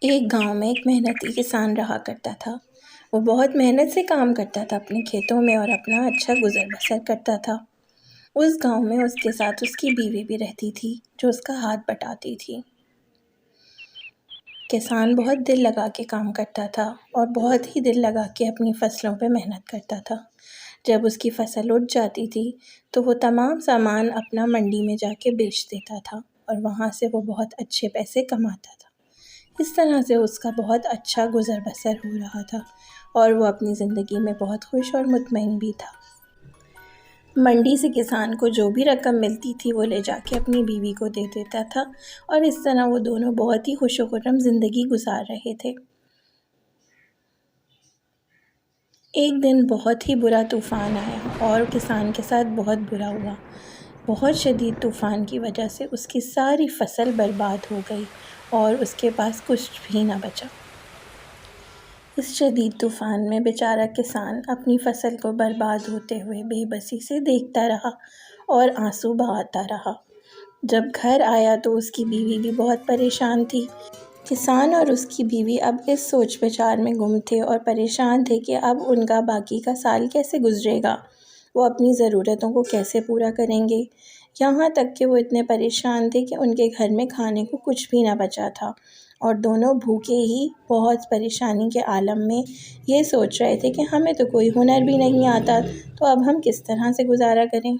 ایک گاؤں میں ایک محنتی کسان رہا کرتا تھا۔ وہ بہت محنت سے کام کرتا تھا اپنے کھیتوں میں اور اپنا اچھا گزر بسر کرتا تھا۔ اس گاؤں میں اس کے ساتھ اس کی بیوی بھی رہتی تھی جو اس کا ہاتھ بٹاتی تھی۔ کسان بہت دل لگا کے کام کرتا تھا اور بہت ہی دل لگا کے اپنی فصلوں پہ محنت کرتا تھا۔ جب اس کی فصل اٹھ جاتی تھی تو وہ تمام سامان اپنا منڈی میں جا کے بیچ دیتا تھا اور وہاں سے وہ بہت اچھے پیسے کماتا تھا۔ اس طرح سے اس کا بہت اچھا گزر بسر ہو رہا تھا اور وہ اپنی زندگی میں بہت خوش اور مطمئن بھی تھا۔ منڈی سے کسان کو جو بھی رقم ملتی تھی وہ لے جا کے اپنی بیوی کو دے دیتا تھا اور اس طرح وہ دونوں بہت ہی خوش و خرم زندگی گزار رہے تھے۔ ایک دن بہت ہی برا طوفان آیا اور کسان کے ساتھ بہت برا ہوا۔ بہت شدید طوفان کی وجہ سے اس کی ساری فصل برباد ہو گئی اور اس کے پاس کچھ بھی نہ بچا۔ اس شدید طوفان میں بیچارہ کسان اپنی فصل کو برباد ہوتے ہوئے بے بسی سے دیکھتا رہا اور آنسو بہاتا رہا۔ جب گھر آیا تو اس کی بیوی بھی بہت پریشان تھی۔ کسان اور اس کی بیوی اب اس سوچ وچار میں گم تھے اور پریشان تھے کہ اب ان کا باقی کا سال کیسے گزرے گا، وہ اپنی ضرورتوں کو کیسے پورا کریں گے۔ یہاں تک کہ وہ اتنے پریشان تھے کہ ان کے گھر میں کھانے کو کچھ بھی نہ بچا تھا اور دونوں بھوکے ہی بہت پریشانی کے عالم میں یہ سوچ رہے تھے کہ ہمیں تو کوئی ہنر بھی نہیں آتا تو اب ہم کس طرح سے گزارا کریں۔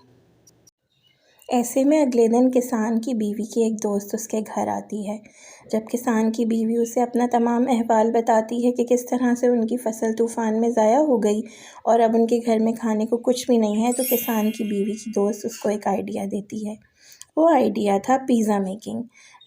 ایسے میں اگلے دن کسان کی بیوی کی ایک دوست اس کے گھر آتی ہے۔ جب کسان کی بیوی اسے اپنا تمام احوال بتاتی ہے کہ کس طرح سے ان کی فصل طوفان میں ضائع ہو گئی اور اب ان کے گھر میں کھانے کو کچھ بھی نہیں ہے تو کسان کی بیوی کی دوست اس کو ایک آئیڈیا دیتی ہے۔ وہ آئیڈیا تھا پیزا میکنگ۔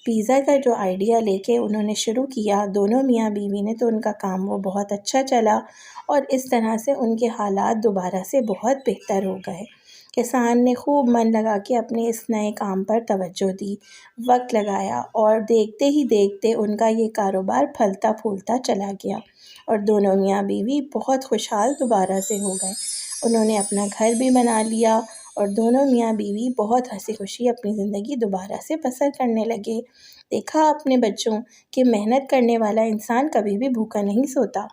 پیزا کا جو آئیڈیا لے کے انہوں نے شروع کیا دونوں میاں بیوی نے تو ان کا کام وہ بہت اچھا چلا اور اس طرح سے ان کے حالات دوبارہ سے بہت بہتر ہو گئے۔ کسان نے خوب من لگا کے اپنے اس نئے کام پر توجہ دی، وقت لگایا اور دیکھتے ہی دیکھتے ان کا یہ کاروبار پھلتا پھولتا چلا گیا اور دونوں میاں بیوی بہت خوشحال دوبارہ سے ہو گئے۔ انہوں نے اپنا گھر بھی بنا لیا اور دونوں میاں بیوی بہت ہنسی خوشی اپنی زندگی دوبارہ سے بسر کرنے لگے۔ دیکھا اپنے بچوں کہ محنت کرنے والا انسان کبھی بھی بھوکا نہیں سوتا۔